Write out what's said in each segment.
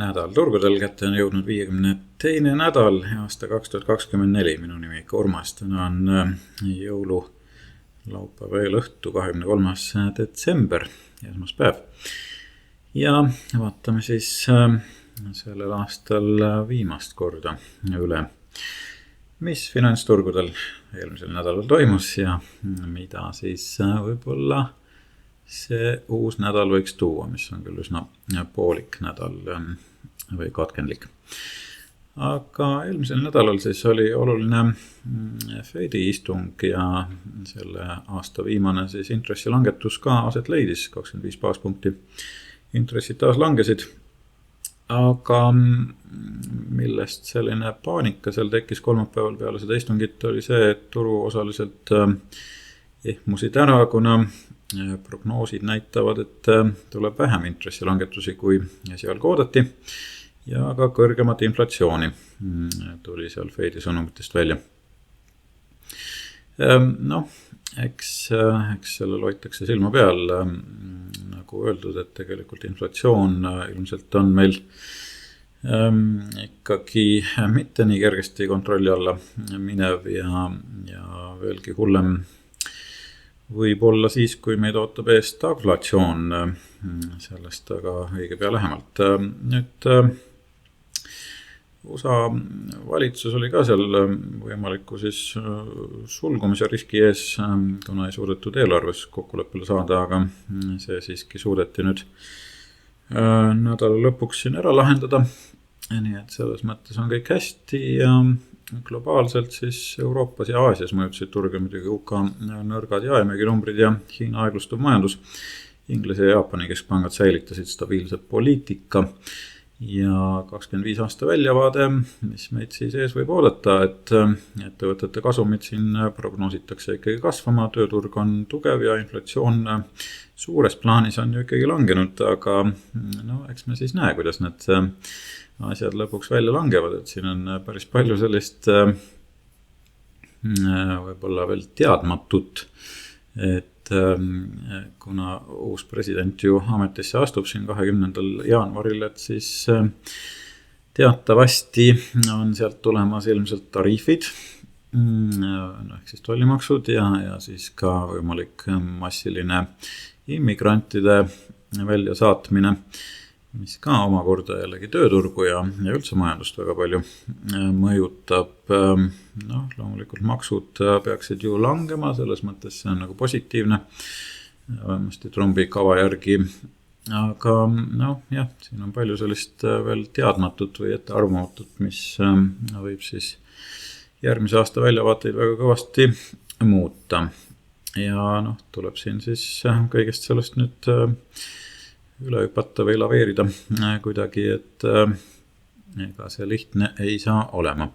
nädal turgudel, kätte on jõudnud 52. nädal aasta 2024. Minu nimi Urmas, täna on jõululaupäeva eelõhtu 23. detsember, esmaspäev. Ja vaatame siis sellel aastal viimast korda üle, mis finantsturgudel eelmisel nädalal toimus ja mida siis võib-olla see uus nädal võiks tuua, mis on küll üsna poolik nädal või katkendlik. Aga eelmisel nädalal siis oli oluline Fedi istung ja selle aasta viimane siis intressilangetus ka aset leidis, 25 baaspunkti. Intressid taas langesid, aga millest selline paanika seal tekkis kolmapäeval peale seda istungit oli see, et turu osaliselt ehmusid ära, kuna prognoosid näitavad, et tuleb vähem intressilangetusi kui esialgu oodati ja ka kõrgemat inflatsiooni tuli seal Fedi sõnumitest välja. Eks sellel hoitakse silma peal, nagu öeldud, et tegelikult inflatsioon ilmselt on meil ikkagi mitte nii kergesti kontrolli alla minev ja veelgi hullem võib olla siis, kui meid ootab ees stagflatsioon, sellest aga õige pea lähemalt. Nüüd USA valitsus oli ka seal võimaliku siis sulgumise riski ees, kuna ei suudetud eelarves kokkuleppele saada, aga see siiski suudeti nüüd nädala lõpuks siin ära lahendada. Nii et selles mõttes on kõik hästi ja globaalselt siis Euroopas ja Aasias mõjutasid turge muidugi UK nõrgad jaemüüginumbrid ja Hiina aeglustuv majandus. Inglise ja Jaapani keskpangad säilitasid stabiilse poliitika ja 25 aasta väljavaade, mis meid siis ees võib oodata, et ettevõtete kasumid siin prognoositakse ikkagi kasvama, tööturg on tugev ja inflatsioon suures plaanis on ju ikkagi langenud, aga eks me siis näe, kuidas need asjad lõpuks välja langevad, et siin on päris palju sellist võib-olla veel teadmatut, et kuna uus president ju ametisse astub siin 20. jaanuaril, et siis teatavasti on sealt tulemas ilmselt tariifid, ehk siis tollimaksud ja siis ka võimalik massiline immigrantide väljasaatmine, mis ka omakorda jällegi tööturgu ja üldse majandust väga palju mõjutab. Loomulikult maksud peaksid ju langema, selles mõttes see on nagu positiivne, vähemasti Trumpi kava järgi. Aga siin on palju sellist veel teadmatut või ettearvamatut, mis võib siis järgmise aasta väljavaateid väga kõvasti muuta. Ja tuleb siin siis kõigest sellest nüüd üle hüpata või laveerida kuidagi, et ega see lihtne ei saa olema.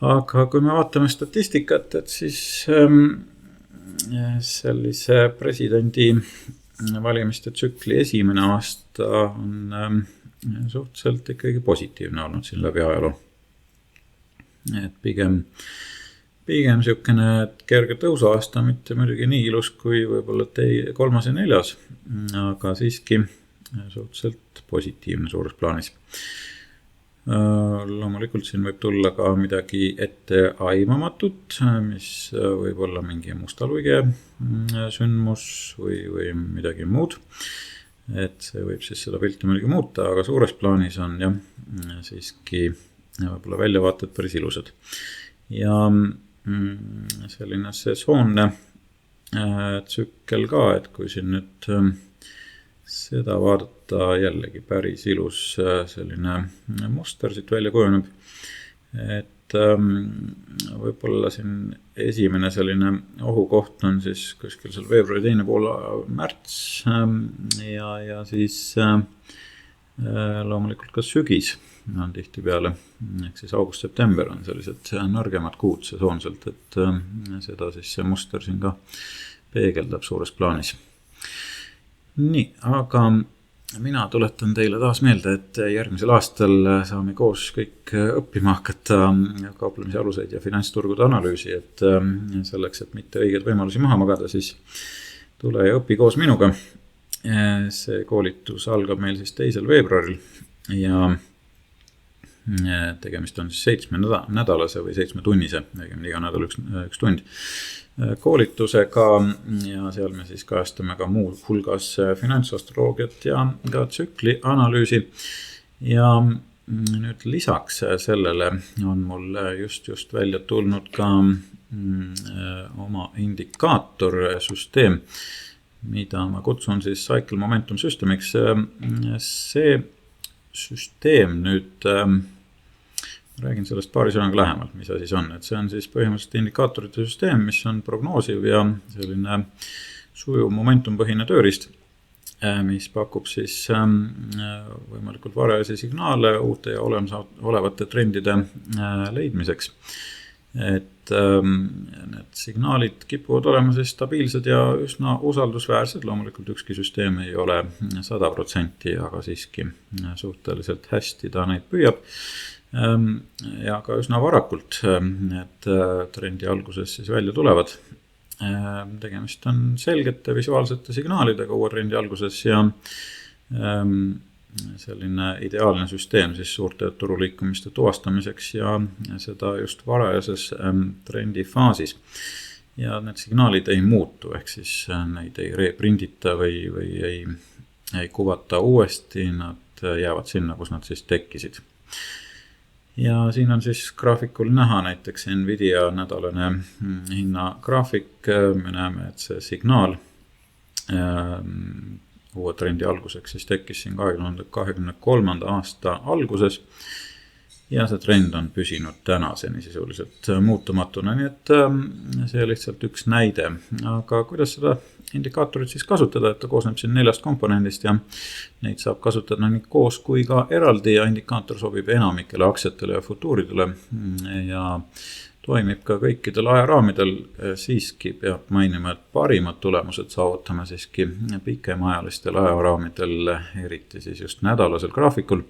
Aga kui me vaatame statistikat, et siis sellise presidendi valimiste tsükli esimene aasta on suhteliselt ikkagi positiivne olnud siin läbi ajaloo. Et pigem niisugune kerge tõusuaasta, mitte muidugi nii ilus kui võib-olla kolmas ja neljas, aga siiski suhteliselt positiivne suures plaanis. Loomulikult siin võib tulla ka midagi etteaimamatut, mis võib olla mingi mustaluige sündmus või midagi muud. Et see võib siis seda pilti muidugi muuta, aga suures plaanis on siiski võib-olla väljavaated päris ilusad. Ja selline sesoonne tsükkel ka, et kui siin nüüd seda vaadata, jällegi päris ilus selline muster siit välja kujuneb, et võib-olla siin esimene selline ohukoht on siis kuskil seal veebruari teine pool märts ja siis loomulikult ka sügis on tihti peale, ehk siis august-september on sellised nõrgemad kuud sesoonselt, et seda siis see muster siin ka peegeldab suures plaanis. Nii, aga mina tuletan teile taas meelde, et järgmisel aastal saame koos kõik õppima hakata kauplemise aluseid ja finantsturgude analüüsi, et selleks, et mitte õigeid võimalusi maha magada, siis tule ja õpi koos minuga. See koolitus algab meil siis 2. veebruaril ja tegemist on siis 7-nädalase või 7-tunnise, iga nädal üks tund koolitusega ja seal me siis kajastame ka muu hulgas finantsastroloogiat ja ka tsükli analüüsi. Ja nüüd lisaks sellele on mul just välja tulnud ka oma indikaatorsüsteem, mida ma kutsun siis Cycle Momentum Systemiks. See süsteem nüüd, räägin sellest paari sõnaga lähemalt, mis asi see on. Et see on siis põhimõtteliselt indikaatorite süsteem, mis on prognoosiv ja selline sujuv momentumpõhine tööriist, mis pakub siis võimalikult varajasi signaale uute ja olevate trendide leidmiseks. Et need signaalid kipuvad olema siis stabiilsed ja üsna usaldusväärsed. Loomulikult ükski süsteem ei ole 100%, aga siiski suhteliselt hästi ta neid püüab. Ja ka üsna varakult need trendi alguses siis välja tulevad. Tegemist on selgete visuaalsete signaalidega uue trendi alguses ja selline ideaalne süsteem siis suurte turuliikumiste tuvastamiseks ja seda just varajases trendi faasis. Ja need signaalid ei muutu, ehk siis neid ei reprindita või ei kuvata uuesti, nad jäävad sinna, kus nad siis tekkisid. Ja siin on siis graafikul näha näiteks Nvidia nädalane hinnagraafik. Me näeme, et see signaal uue trendi alguseks siis tekkis siin 2023. aasta alguses ja see trend on püsinud tänaseni sisuliselt muutumatuna, nii et see lihtsalt üks näide. Aga kuidas seda indikaatorit siis kasutada, et ta koosneb siin 4 komponendist ja neid saab kasutada nii koos kui ka eraldi ja indikaator sobib enamikele aktsiatele ja futuuridele ja toimib ka kõikidel ajaraamidel. Siiski peab mainima, et parimad tulemused saavutame siiski pikemaajalistel ajaraamidel, eriti siis just nädalasel graafikul,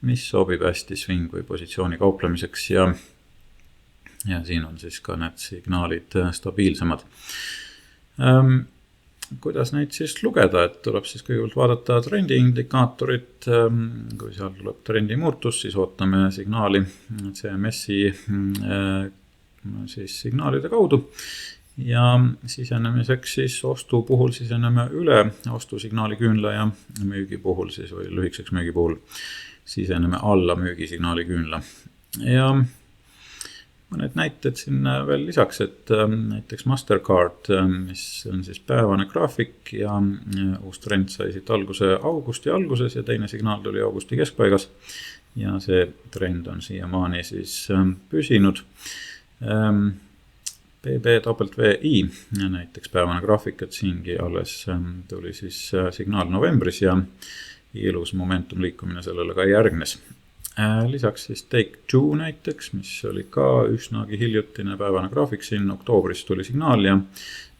mis sobib hästi swing või positsiooni kauplemiseks ja siin on siis ka need signaalid stabiilsemad. Kuidas neid siis lugeda, et tuleb siis kõigepealt vaadata trendi indikaatorit. Kui seal tuleb trendi muutus, siis ootame signaali CMS-i siis signaalide kaudu ja sisenemiseks siis ostu puhul siseneme üle ostusignaali küünla ja müügi puhul siis või lühikeseks müügi puhul siseneme alla müügisignaali küünla. Ja mõned näited siin veel lisaks, et näiteks Mastercard, mis on siis päevane graafik ja uus trend sai siit alguse augusti alguses ja teine signaal tuli augusti keskpaigas ja see trend on siiamaani siis püsinud. BBWI, näiteks päevane graafik, et siingi alles tuli siis signaal novembris ja ilus momentum liikumine sellele ka järgnes. Lisaks siis Take-Two näiteks, mis oli ka üsnagi hiljutine päevane graafik siin, oktoobris tuli signaal ja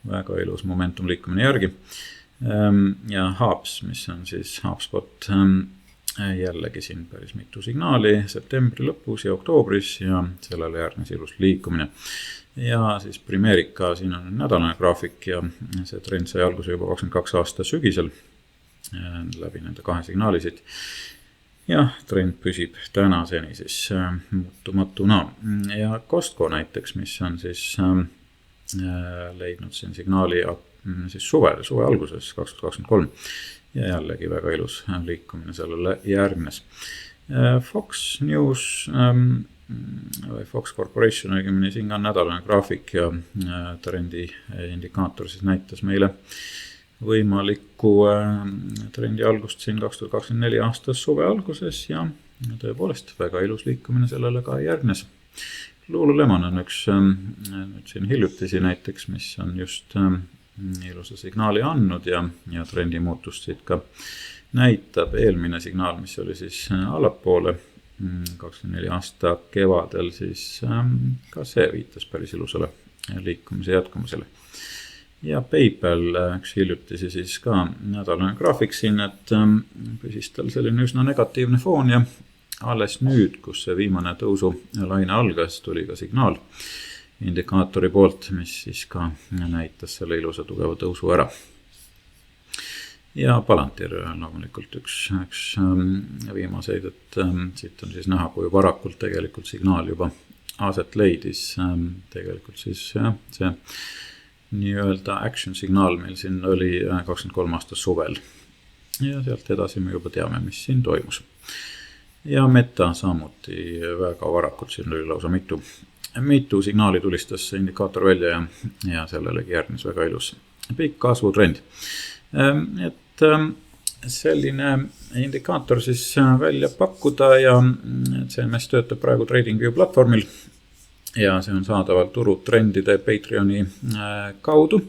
väga ilus momentum liikumine järgi. Ja HubSpot, mis on siis HubSpot, jällegi siin päris mitu signaali septembri lõpus ja oktoobris ja sellele järgnes ilus liikumine. Ja siis Primerica, siin on nädalane graafik ja see trend sai alguse juba 22 aasta sügisel läbi nende 2 signaalisid. Ja trend püsib tänaseni siis muutumatuna. Ja Costco näiteks, mis on siis leidnud siin signaali siis suve alguses 2023 ja jällegi väga ilus liikumine sellele järgnes. Fox News või Fox Corporation, õigemini siin on nädalane graafik ja trendi indikaator siis näitas meile võimalikku trendi algust siin 2024 aastas suve alguses ja tõepoolest väga ilus liikumine sellele ka järgnes. Lululemon on üks nüüd siin hiljutisi näiteks, mis on just ilusa signaali andnud ja trendi muutust siit ka näitab. Eelmine signaal, mis oli siis allapoole 24 aasta kevadel, siis ka see viitas päris ilusale liikumise jätkumisele. Ja PayPal, üks hiljutisi siis ka nädalane graafik siin, et püsis tal selline üsna negatiivne foon ja alles nüüd, kus see viimane tõusu laine algas, tuli ka signaal indikaatori poolt, mis siis ka näitas selle ilusa tugeva tõusu ära. ja Palantir loomulikult üks viimaseid, et siit on siis näha, kui varakult tegelikult signaal juba aset leidis. Tegelikult siis see nii-öelda action signaal meil siin oli 23 aasta suvel ja sealt edasi me juba teame, mis siin toimus. Ja Meta samuti väga varakult, siin oli lausa mitu signaali tulistas indikaator välja ja sellelegi järgnes väga ilus pikk kasvutrend. Et selline indikaator siis välja pakkuda ja CMS töötab praegu TradingView platvormil ja see on saadaval turutrendide Patreoni kaudu.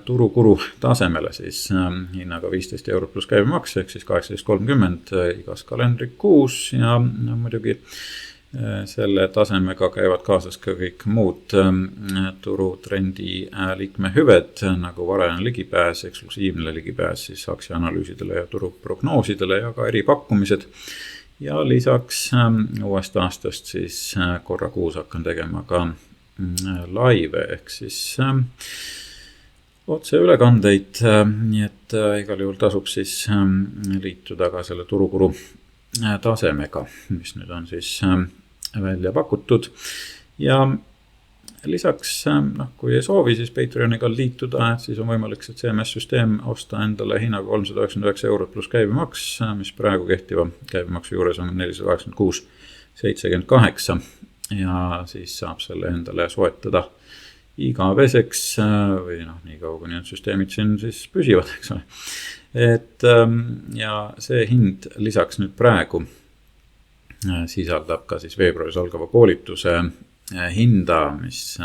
Turukuru tasemele siis hinnaga 15 € pluss käibemaks ehk siis 18.30 igas kalendrikuus ja muidugi selle tasemega käivad kaasas ka kõik muud turutrendi liikmehüved nagu varajane ligipääs, eksklusiivne ligipääs siis aktsiaanalüüsidele ja turuprognoosidele ja ka eripakkumised. Ja lisaks uuest aastast siis korra kuus hakkan tegema ka live ehk siis otseülekandeid, nii et igal juhul tasub siis liituda ka selle turukuru tasemega, mis nüüd on siis välja pakutud. Ja lisaks, kui ei soovi, siis Patreoniga liituda, siis on võimalik see CMS-süsteem osta endale hinnaga 399 € pluss käibemaks, mis praegu kehtiva käibemaksu juures on 486,78 ja siis saab selle endale soetada igaveseks või nii kaua, kui need süsteemid siin siis püsivad, eks ole. Et ja see hind lisaks nüüd praegu sisaldab ka siis veebruaris algava koolituse hinda, mis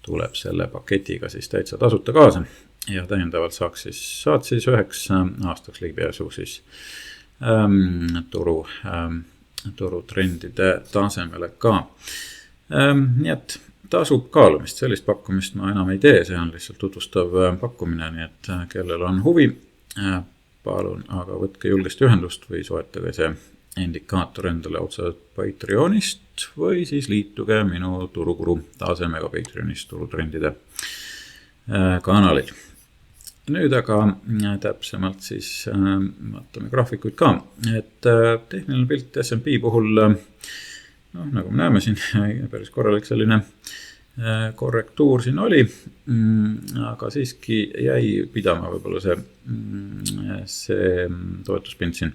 tuleb selle paketiga siis täitsa tasuta kaasa ja täiendavalt saad siis 9 aastaks ligipääsu siis turutrendide tasemele ka. Nii et tasub kaalumist, sellist pakkumist ma enam ei tee, see on lihtsalt tutvustav pakkumine, nii et kellel on huvi, palun aga võtke julgesti ühendust või soetage see indikaator endale otse Patreonist või siis liituge minu turukuru tasemega Patreonist turutrendide kanalil. Nüüd aga täpsemalt siis vaatame graafikuid ka, et tehniline pilt S&P puhul nagu me näeme siin päris korralik selline korrektuur siin oli, aga siiski jäi pidama võib-olla see toetuspind siin,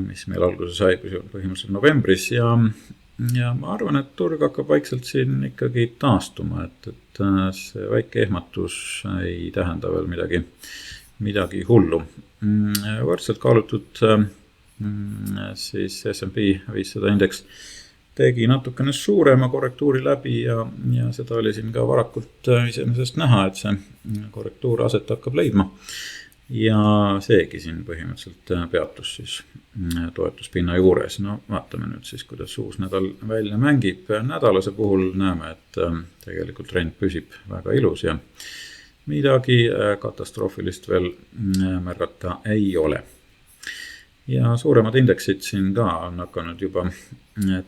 mis meil alguse sai põhimõtteliselt novembris ja ma arvan, et turg hakkab vaikselt siin ikkagi taastuma, et see väike ehmatus ei tähenda veel midagi hullu. Võrdselt kaalutud siis S&P 500 indeks tegi natukene suurema korrektuuri läbi ja seda oli siin ka varakult iseenesest näha, et see korrektuur aset hakkab leidma. Ja seegi siin põhimõtteliselt peatus siis toetuspinna juures. No vaatame nüüd siis, kuidas uus nädal välja mängib. Nädalase puhul näeme, et tegelikult trend püsib väga ilus ja midagi katastroofilist veel märgata ei ole. Ja suuremad indeksid siin ka on hakanud juba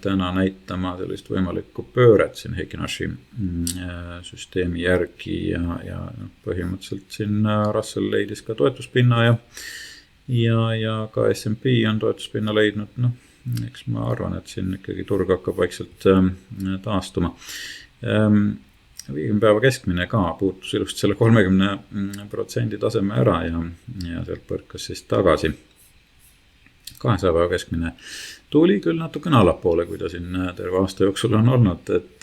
täna näitama sellist võimalikku pööret siin Heikin-Ashi süsteemi järgi ja põhimõtteliselt siin Russell leidis ka toetuspinna ja ka S&P on toetuspinna leidnud. Eks ma arvan, et siin ikkagi turg hakkab vaikselt taastuma. 50 päeva keskmine ka puutus ilust selle 30% taseme ära ja sealt põrkas siis tagasi. 200 päeva keskmine tuli küll natukene allapoole, kui ta siin terve aasta jooksul on olnud, et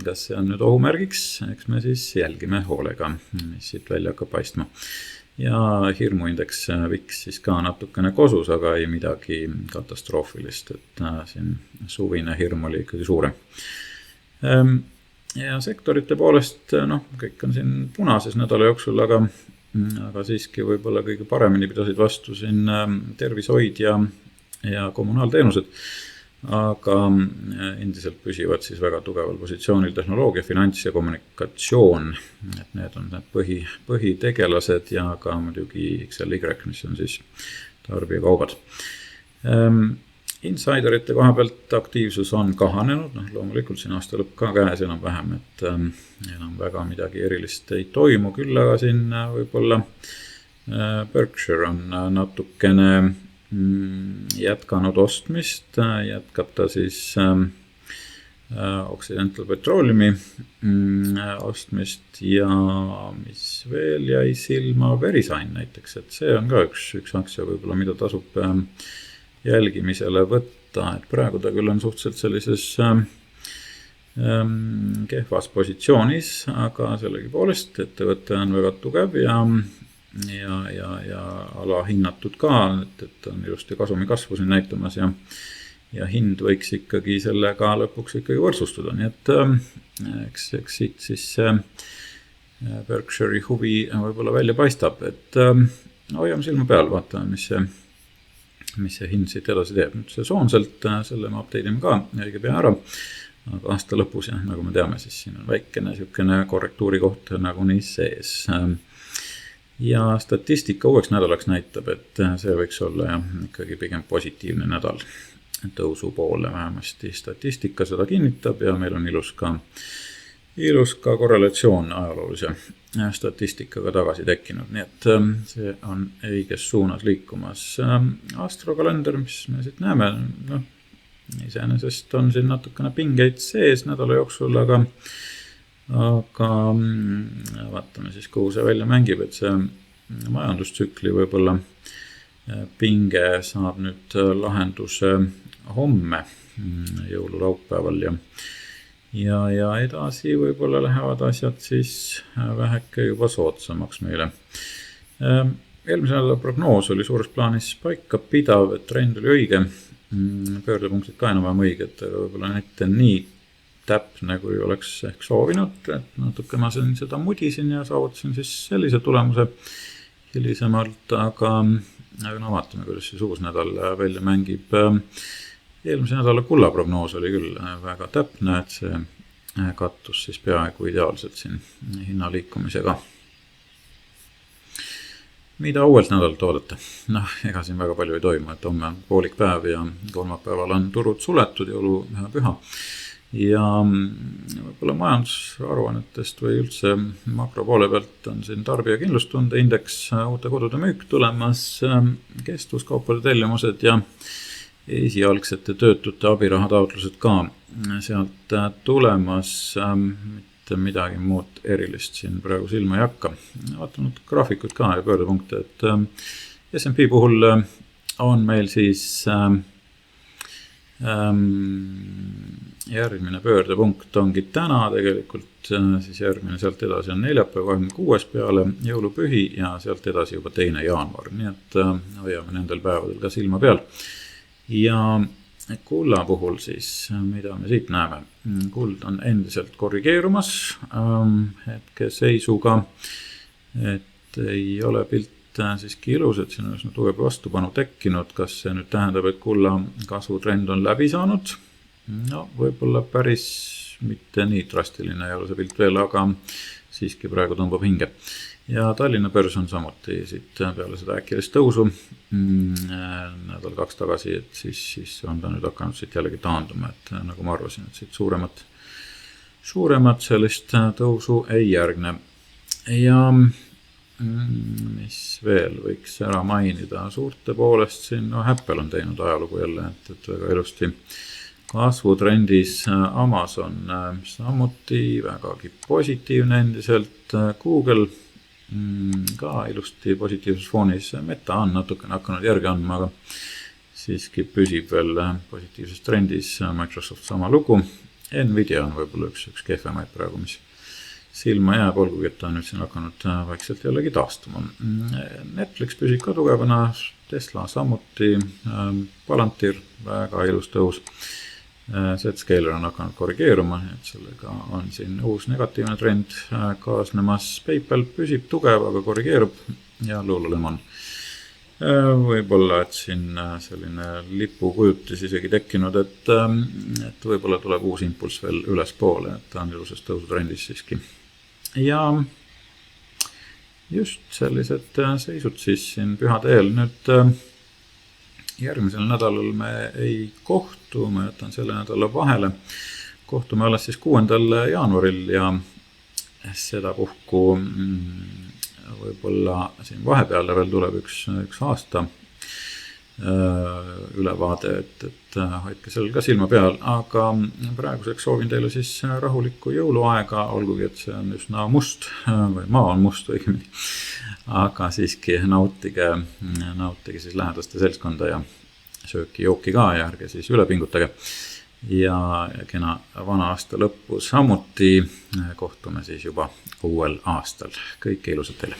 kas see on nüüd ohumärgiks, eks me siis jälgime hoolega, mis siit välja hakkab paistma. Ja hirmuindeks VIX siis ka natukene kosus, aga ei midagi katastroofilist, et siin suvine hirm oli ikkagi suurem. Ja sektorite poolest, kõik on siin punases nädala jooksul, aga siiski võib-olla kõige paremini pidasid vastu siin tervishoid ja kommunaalteenused, aga endiselt püsivad siis väga tugeval positsioonil tehnoloogia, finants ja kommunikatsioon, et need on need põhitegelased ja ka muidugi XLY, mis on siis tarbijakaubad. Insiderite koha pealt aktiivsus on kahanenud, loomulikult siin aasta lõpp ka käes enam vähem, et enam väga midagi erilist ei toimu, küll aga siin võib-olla Berkshire on natukene jätkanud ostmist, jätkab ta siis Occidental Petroleumi ostmist ja mis veel jäi silma, Verisign näiteks, et see on ka üks aktsia võib-olla, mida tasub jälgimisele võtta, et praegu ta küll on suhteliselt sellises kehvas positsioonis, aga sellegipoolest ettevõte on väga tugev ja alahinnatud ka, et on ilusti kasumi kasvu siin näitamas ja hind võiks ikkagi sellega lõpuks ikkagi võrdsustuda, nii et eks siit siis Berkshire'i huvi võib-olla välja paistab, et hoiame silma peal, vaatame, mis see hind siit edasi teeb. Nüüd sesoonselt selle me update'ime ka õige pea ära, aga aasta lõpus jah, nagu me teame, siis siin on väikene korrektuuri koht nagunii sees. Ja statistika uueks nädalaks näitab, et see võiks olla ikkagi pigem positiivne nädal tõusu poole, vähemasti statistika seda kinnitab ja meil on ilus ka korrelatsioon ajaloolise statistikaga tagasi tekkinud, nii et see on õiges suunas liikumas. Astrokalender, mis me siit näeme, iseenesest on siin natukene pingeid sees nädala jooksul, aga vaatame siis, kuhu see välja mängib, et see majandustsükli võib-olla pinge saab nüüd lahenduse homme jõululaupäeval ja edasi võib-olla lähevad asjad siis väheke juba soodsamaks meile. Eelmise nädala prognoos oli suures plaanis paika pidav, et trend oli õige, pöördepunktid ka enam õiged, aga võib-olla näite nii täpne, kui oleks ehk soovinud, et natuke ma seda mudisin ja saavutasin siis sellise tulemuse hilisemalt, aga vaatame, kuidas siis uus nädal välja mängib. Eelmise nädala kulla prognoos oli küll väga täpne, et see kattus siis peaaegu ideaalselt siin hinnaliikumisega. Mida uuelt nädalalt oodata? Ega siin väga palju ei toimu, et homme on poolik päev ja kolmapäeval on turud suletud, jõulupüha. Ja võib-olla majandusaruannetest või üldse makro poole pealt on siin tarbija kindlustunde indeks, uute kodude müük tulemas, kestvuskaupade tellimused ja esialgsete töötute abiraha taotlused ka sealt tulemas, mitte midagi muud erilist siin praegu silma ei hakka. Vaatanud graafikud ka ja pöördepunkte, et S&P puhul on meil siis järgmine pöördepunkt ongi täna tegelikult, siis järgmine sealt edasi on neljapäev 26 peale jõulupühi ja sealt edasi juba 2. jaanuar, nii et hoiame nendel päevadel ka silma peal. Ja kulla puhul siis, mida me siit näeme, kuld on endiselt korrigeerumas hetkeseisuga, et ei ole pilt siiski ilus, et siin on üsna tugev vastupanu tekkinud, kas see nüüd tähendab, et kulla kasvutrend on läbi saanud? Võib-olla päris mitte nii drastiline ei ole see pilt veel, aga siiski praegu tõmbab hinge. Ja Tallinna börs on samuti siit peale seda äkilist tõusu nädal 2 tagasi, et siis on ta nüüd hakanud siit jällegi taanduma, et nagu ma arvasin, et siit suuremat sellist tõusu ei järgne. Ja mis veel võiks ära mainida suurte poolest siin, Apple on teinud ajalugu jälle, et väga ilusti kasvutrendis, Amazon samuti vägagi positiivne endiselt, Google ka ilusti positiivses foonis, Meta on natukene hakanud järgi andma, aga siiski püsib veel positiivses trendis, Microsoft sama lugu, Nvidia on võib-olla üks kehvemaid praegu, mis silma jääb, olgugi, et ta on nüüd siin hakanud vaikselt jällegi taastuma. Netflix püsib ka tugevana, Tesla samuti, Palantir väga ilus tõus, Zscaler on hakanud korrigeeruma, et sellega on siin uus negatiivne trend kaasnemas, PayPal püsib tugev, aga korrigeerub ja Lululemon. Võib-olla, et siin selline lipukujutis isegi tekkinud, et võib-olla tuleb uus impulss veel ülespoole, et ta on ilusas tõusutrendis siiski. Ja just sellised seisud siis siin pühade eel. Nüüd järgmisel nädalal me ei kohtu, ma jätan selle nädala vahele. Kohtume alles siis 6. jaanuaril ja sedapuhku võib-olla siin vahepeale veel tuleb üks aasta ülevaade, et hoidke seal ka silma peal, aga praeguseks soovin teile siis rahulikku jõuluaega, olgugi et see on üsna must või maa on must õigemini, aga siiski nautige siis lähedaste seltskonda ja sööki-jooki ka ja ärge siis üle pingutage ja kena vana aasta lõppu samuti. Kohtume siis juba uuel aastal. Kõike ilusat teile!